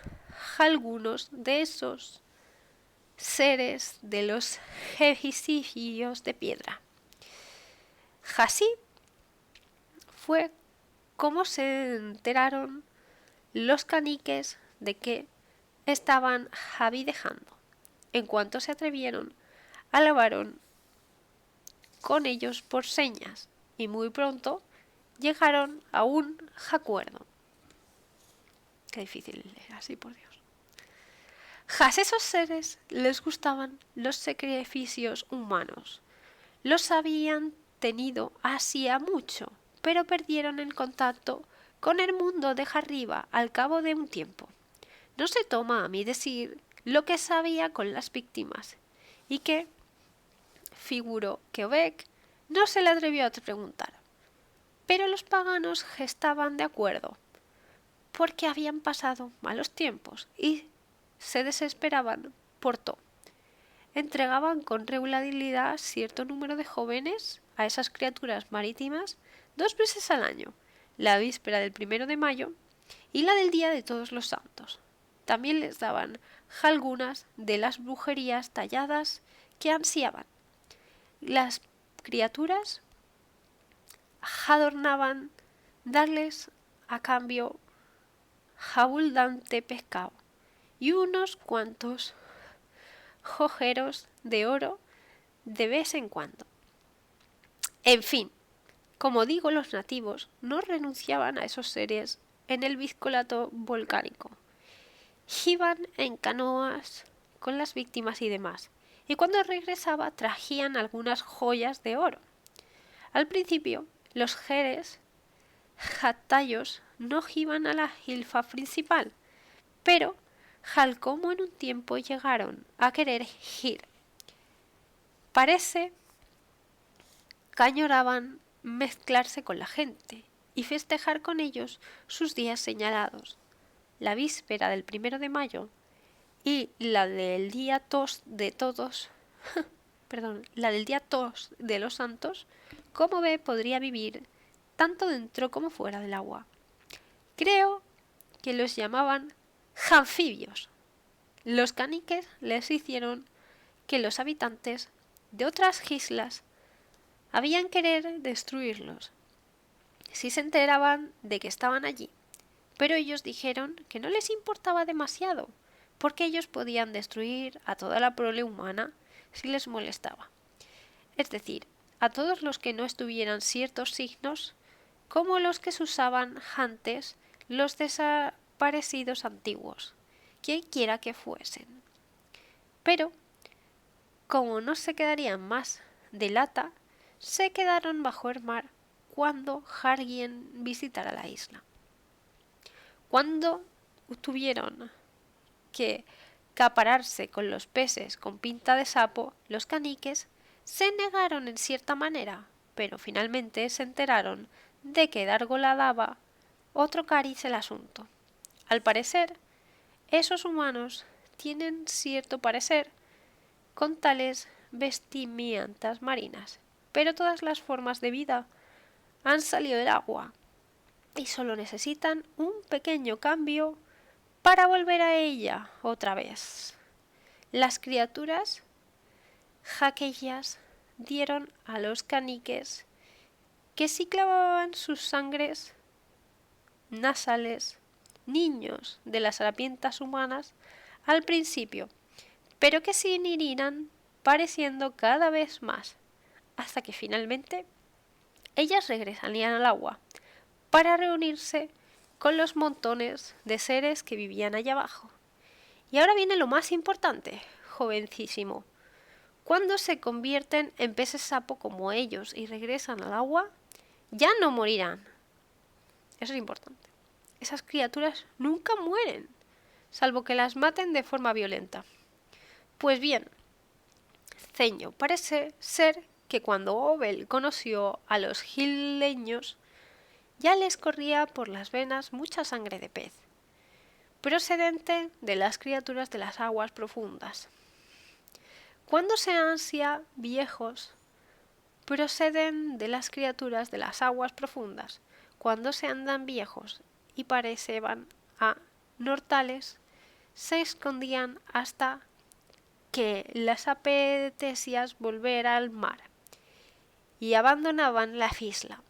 algunos de esos seres de los egipcios de piedra. Así fue como se enteraron los caniques de que estaban javidejando. En cuanto se atrevieron, alabaron con ellos por señas y muy pronto llegaron a un acuerdo. Qué difícil leer así, por Dios. A esos seres les gustaban los sacrificios humanos. Los habían tenido hacía mucho, pero perdieron el contacto con el mundo de arriba al cabo de un tiempo. No se toma a mí decir lo que sabía con las víctimas, y que figuró que Obed no se le atrevió a preguntar. Pero los paganos estaban de acuerdo, porque habían pasado malos tiempos y se desesperaban por todo. Entregaban con regularidad cierto número de jóvenes a esas criaturas marítimas 2 veces al año, la víspera del 1 de mayo y la del Día de Todos los Santos. También les daban algunas de las brujerías talladas que ansiaban. Las criaturas adornaban darles a cambio abundante pescado y unos cuantos joyeros de oro de vez en cuando. En fin, como digo, los nativos no renunciaban a esos seres en el Vizcolato volcánico. Iban en canoas con las víctimas y demás, y cuando regresaba trajían algunas joyas de oro. Al principio, los jeres jatayos no iban a la hilfa principal, pero al como en un tiempo llegaron a querer ir. Parece que añoraban mezclarse con la gente y festejar con ellos sus días señalados, la víspera del 1 de mayo y la del día de todos, la del día de los santos, como ve podría vivir tanto dentro como fuera del agua. Creo que los llamaban anfibios. Los caniques les hicieron que los habitantes de otras islas habían querer destruirlos si se enteraban de que estaban allí, pero ellos dijeron que no les importaba demasiado, porque ellos podían destruir a toda la prole humana si les molestaba. Es decir, a todos los que no estuvieran ciertos signos, como los que se usaban antes los desaparecidos antiguos, quien quiera que fuesen. Pero, como no se quedarían más de lata, se quedaron bajo el mar cuando alguien visitara la isla. Cuando tuvieron que capararse con los peces con pinta de sapo, los caniques se negaron en cierta manera, pero finalmente se enteraron de que Dargola daba otro cariz el asunto. Al parecer, esos humanos tienen cierto parecer con tales vestimientas marinas, pero todas las formas de vida han salido del agua y solo necesitan un pequeño cambio para volver a ella otra vez. Las criaturas aquellas dieron a los caniques que si clavaban sus sangres nasales niños de las harapientas humanas al principio, pero que se irán pareciendo cada vez más, hasta que finalmente ellas regresarían al agua para reunirse con los montones de seres que vivían allá abajo. Y ahora viene lo más importante, jovencísimo. Cuando se convierten en peces sapo como ellos y regresan al agua, ya no morirán. Eso es importante. Esas criaturas nunca mueren, salvo que las maten de forma violenta. Pues bien, Ceño parece ser que cuando Obel conoció a los gileños, ya les corría por las venas mucha sangre de pez, procedente de las criaturas de las aguas profundas. Cuando se ansia viejos, proceden de las criaturas de las aguas profundas. Cuando se andan viejos y parecían a nortales, se escondían hasta que les apetecía volver al mar y abandonaban la isla.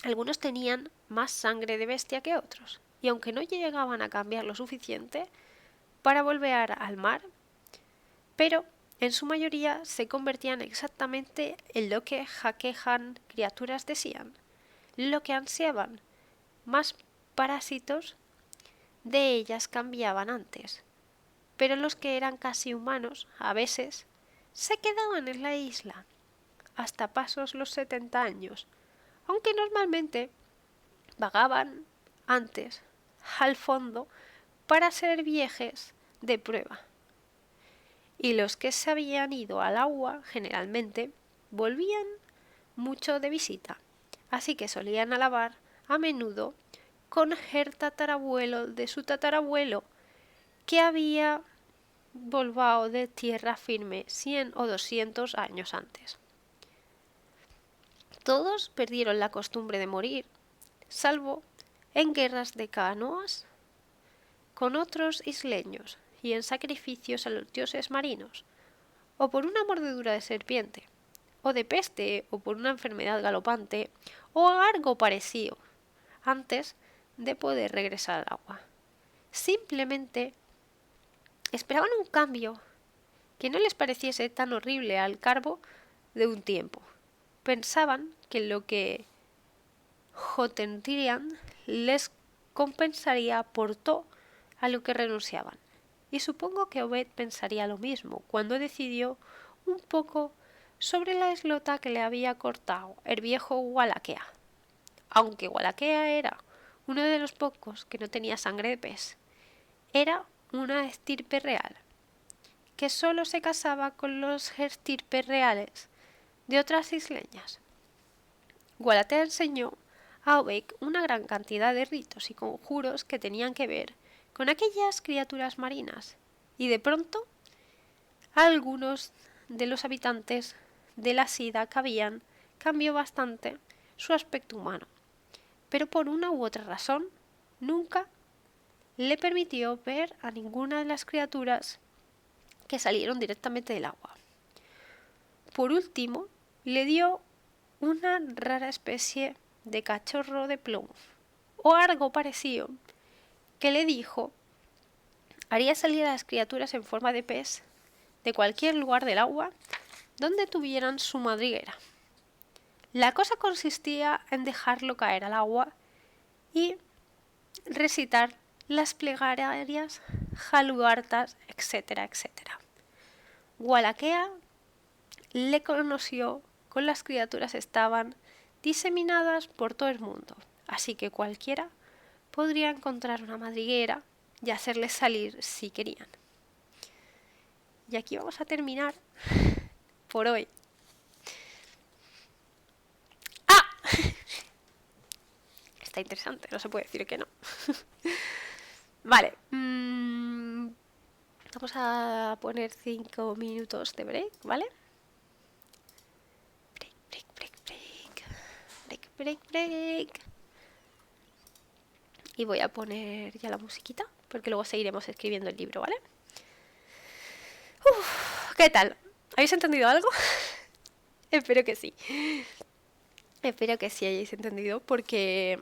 Algunos tenían más sangre de bestia que otros, y aunque no llegaban a cambiar lo suficiente para volver al mar, pero en su mayoría se convertían exactamente en lo que aquellas criaturas decían, lo que ansiaban. Más parásitos de ellas cambiaban antes, pero los que eran casi humanos, a veces, se quedaban en la isla hasta pasos los 70 años, aunque normalmente vagaban antes al fondo para ser viejes de prueba. Y los que se habían ido al agua generalmente volvían mucho de visita, así que solían alabar a menudo con el tatarabuelo de su tatarabuelo que había volvado de tierra firme 100 o 200 años antes. Todos perdieron la costumbre de morir, salvo en guerras de canoas con otros isleños y en sacrificios a los dioses marinos, o por una mordedura de serpiente, o de peste, o por una enfermedad galopante, o algo parecido, antes de poder regresar al agua. Simplemente esperaban un cambio que no les pareciese tan horrible al cabo de un tiempo. Pensaban que lo que Jotentrian les compensaría por todo a lo que renunciaban. Y supongo que Obed pensaría lo mismo cuando decidió un poco sobre la islota que le había cortado el viejo Wallachia. Aunque Wallachia era uno de los pocos que no tenía sangre de pez, era una estirpe real, que solo se casaba con los estirpes reales de otras isleñas. Wallachia enseñó a Obed una gran cantidad de ritos y conjuros que tenían que ver con aquellas criaturas marinas, y de pronto algunos de los habitantes de la sida que habían cambió bastante su aspecto humano, pero por una u otra razón nunca le permitió ver a ninguna de las criaturas que salieron directamente del agua. Por último, le dio una rara especie de cachorro de plomo, o algo parecido, que le dijo haría salir a las criaturas en forma de pez de cualquier lugar del agua donde tuvieran su madriguera. La cosa consistía en dejarlo caer al agua y recitar las plegarias, jalugartas, etcétera, etcétera. Wallachia le conoció con las criaturas estaban diseminadas por todo el mundo, así que cualquiera podría encontrar una madriguera y hacerles salir si querían. Y aquí vamos a terminar por hoy. ¡Ah! Está interesante, no se puede decir que no. Vale. Vamos a poner 5 minutos de break, ¿vale? Break. Y voy a poner ya la musiquita, porque luego seguiremos escribiendo el libro, ¿vale? ¿Qué tal? ¿Habéis entendido algo? Espero que sí. Espero que sí hayáis entendido, porque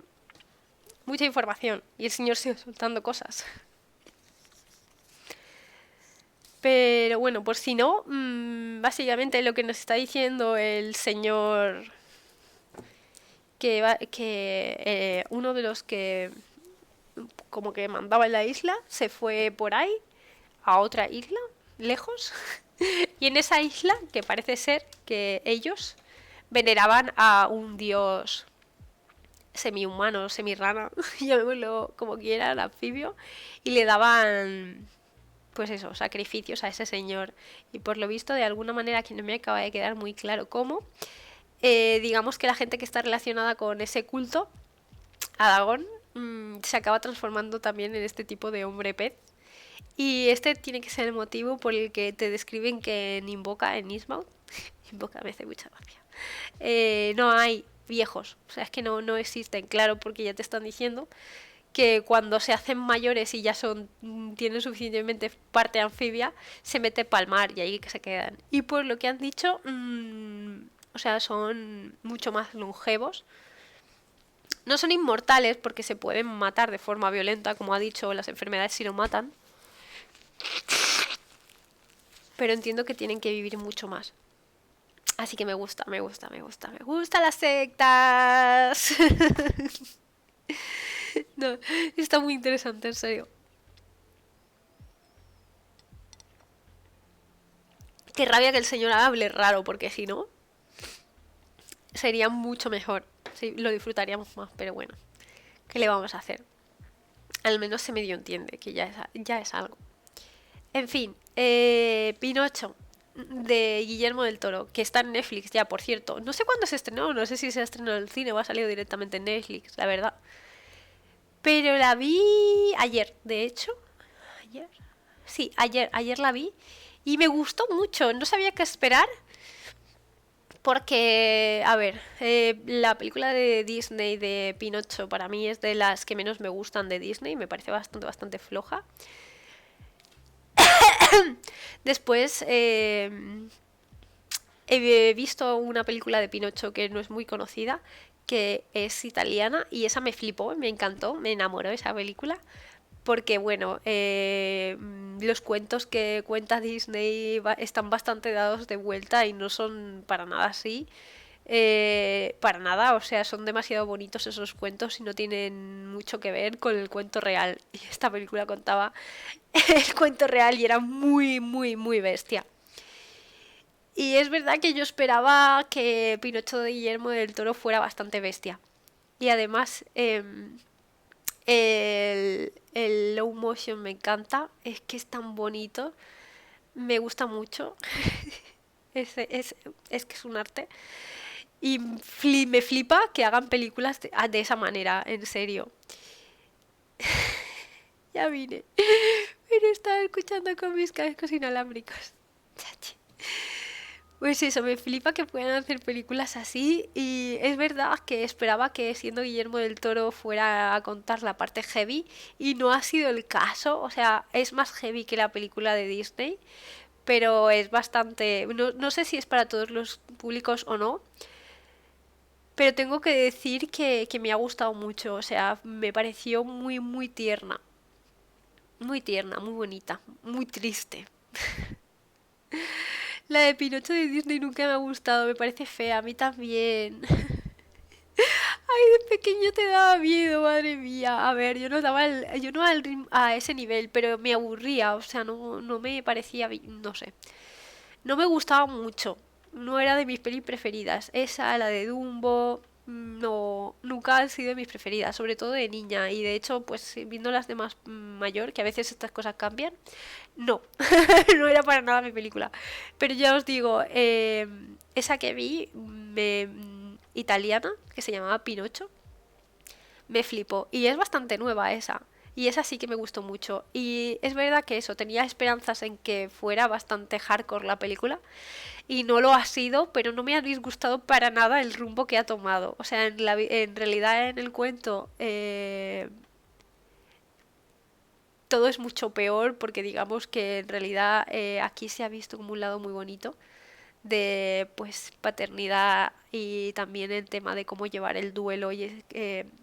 mucha información y el señor sigue soltando cosas. Pero bueno, por si no, básicamente lo que nos está diciendo el señor, que uno de los que como que mandaba en la isla se fue por ahí a otra isla, lejos, y en esa isla, que parece ser que ellos veneraban a un dios semi-humano, semi-rana, llamémoslo como quieran, anfibio, y le daban, pues eso, sacrificios a ese señor. Y por lo visto, de alguna manera, que no me acaba de quedar muy claro cómo, digamos que la gente que está relacionada con ese culto a Dagón se acaba transformando también en este tipo de hombre pez. Y este tiene que ser el motivo por el que te describen que en Invoca, en Innsmouth, Invoca me hace mucha gracia, no hay viejos, o sea, es que no existen, claro, porque ya te están diciendo que cuando se hacen mayores y ya tienen suficientemente parte anfibia, se mete pa'l mar y ahí que se quedan. Y por lo que han dicho, o sea, son mucho más longevos. No son inmortales porque se pueden matar de forma violenta, como ha dicho, las enfermedades sí lo matan. Pero entiendo que tienen que vivir mucho más. Así que me gustan las sectas. No, está muy interesante, en serio. Qué rabia que el señor hable raro, porque si no, sería mucho mejor. Sí, lo disfrutaríamos más, pero bueno, ¿qué le vamos a hacer? Al menos se medio entiende, que ya es algo. En fin, Pinocho, de Guillermo del Toro, que está en Netflix ya, por cierto. No sé cuándo se estrenó, no sé si se estrenó en el cine o ha salido directamente en Netflix, la verdad. Pero la vi ayer, de hecho. ¿Ayer? Sí, ayer la vi. Y me gustó mucho, no sabía qué esperar. Porque, a ver, la película de Disney de Pinocho para mí es de las que menos me gustan de Disney, me parece bastante floja. Después he visto una película de Pinocho que no es muy conocida, que es italiana, y esa me flipó, me encantó, me enamoró esa película. Porque, bueno, los cuentos que cuenta Disney están bastante dados de vuelta y no son para nada así. Para nada, o sea, son demasiado bonitos esos cuentos y no tienen mucho que ver con el cuento real. Y esta película contaba el cuento real y era muy bestia. Y es verdad que yo esperaba que Pinocho de Guillermo del Toro fuera bastante bestia. Y además, el low motion me encanta, es que es tan bonito, me gusta mucho, es, es, es que es un arte. Y me flipa que hagan películas de esa manera, en serio. Ya vine, pero estaba escuchando con mis cascos inalámbricos. Chachi. Pues eso, me flipa que puedan hacer películas así y es verdad que esperaba que siendo Guillermo del Toro fuera a contar la parte heavy y no ha sido el caso, o sea, es más heavy que la película de Disney, pero es bastante, no sé si es para todos los públicos o no, pero tengo que decir que me ha gustado mucho, o sea, me pareció muy tierna, muy bonita, muy triste. La de Pinocho de Disney nunca me ha gustado, me parece fea, a mí también. Ay, de pequeño te daba miedo, madre mía. A ver, yo no a ese nivel, pero me aburría, o sea, no me parecía, no sé. No me gustaba mucho. No era de mis pelis preferidas. Esa, la de Dumbo, no, nunca han sido de mis preferidas, sobre todo de niña. Y de hecho, pues viendo las demás mayor, que a veces estas cosas cambian, no, no era para nada mi película. Pero ya os digo, esa que vi, italiana, que se llamaba Pinocho, me flipó. Y es bastante nueva esa. Y esa sí que me gustó mucho. Y es verdad que eso, tenía esperanzas en que fuera bastante hardcore la película. Y no lo ha sido, pero no me ha disgustado para nada el rumbo que ha tomado. O sea, en realidad en el cuento todo es mucho peor porque digamos que en realidad aquí se ha visto como un lado muy bonito de pues paternidad y también el tema de cómo llevar el duelo y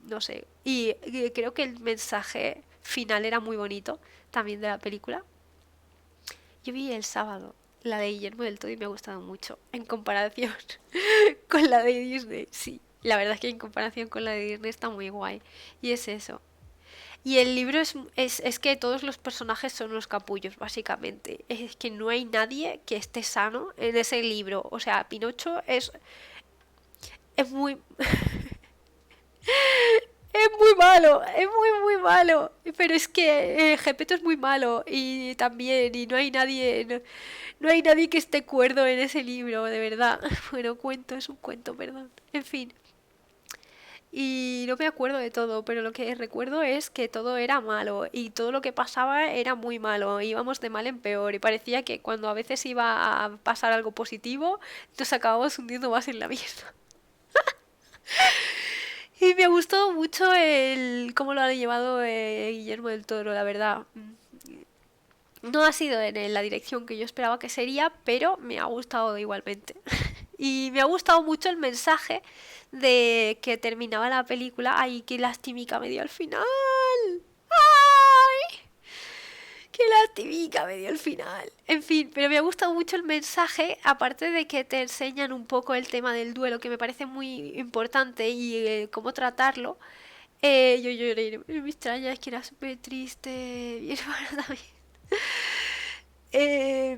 no sé. Y creo que el mensaje final era muy bonito también de la película. Yo vi el sábado la de Guillermo del Toro y me ha gustado mucho en comparación con la de Disney. Sí, la verdad es que en comparación con la de Disney está muy guay. Y es eso. Y el libro es que todos los personajes son los capullos, básicamente. Es que no hay nadie que esté sano en ese libro. O sea, Pinocho es muy, es muy malo, es muy malo. Pero es que Gepetto es muy malo y también, y no hay nadie, no hay nadie que esté cuerdo en ese libro, de verdad. Bueno, cuento, es un cuento, perdón. En fin. Y no me acuerdo de todo, pero lo que recuerdo es que todo era malo y todo lo que pasaba era muy malo. Íbamos de mal en peor y parecía que cuando a veces iba a pasar algo positivo, nos acabamos hundiendo más en la misma. Y me ha gustado mucho el cómo lo ha llevado Guillermo del Toro, la verdad. No ha sido en la dirección que yo esperaba que sería, pero me ha gustado igualmente. Y me ha gustado mucho el mensaje de que terminaba la película. Ay, qué lastimica me dio al final. Ay, qué lastimica me dio al final. En fin, pero me ha gustado mucho el mensaje, aparte de que te enseñan un poco el tema del duelo, que me parece muy importante y cómo tratarlo. Yo lloré, me extraña, es que era súper triste. Mi hermana también. Eh,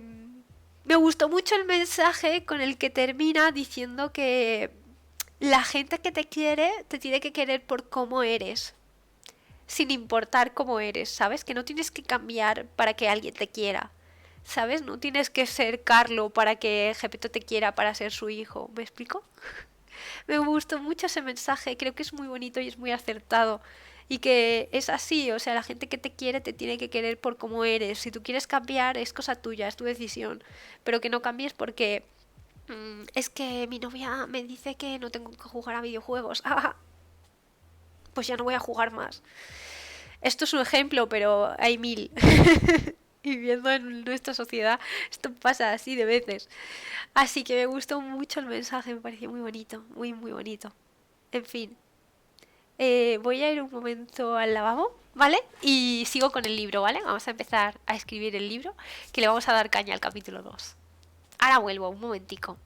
Me gustó mucho el mensaje con el que termina diciendo que la gente que te quiere te tiene que querer por cómo eres, sin importar cómo eres, ¿sabes? Que no tienes que cambiar para que alguien te quiera, ¿sabes? No tienes que ser Carlo para que Gepetto te quiera para ser su hijo, ¿me explico? Me gustó mucho ese mensaje, creo que es muy bonito y es muy acertado. Y que es así, o sea, la gente que te quiere te tiene que querer por cómo eres. Si tú quieres cambiar, es cosa tuya, es tu decisión. Pero que no cambies porque Es que mi novia me dice que no tengo que jugar a videojuegos. Pues ya no voy a jugar más. Esto es un ejemplo, pero hay mil. Y viendo en nuestra sociedad, esto pasa así de veces. Así que me gustó mucho el mensaje, me pareció muy bonito, muy, muy bonito. En fin, voy a ir un momento al lavabo, ¿vale? Y sigo con el libro, ¿vale? Vamos a empezar a escribir el libro, que le vamos a dar caña al capítulo 2. Ahora vuelvo, un momentico.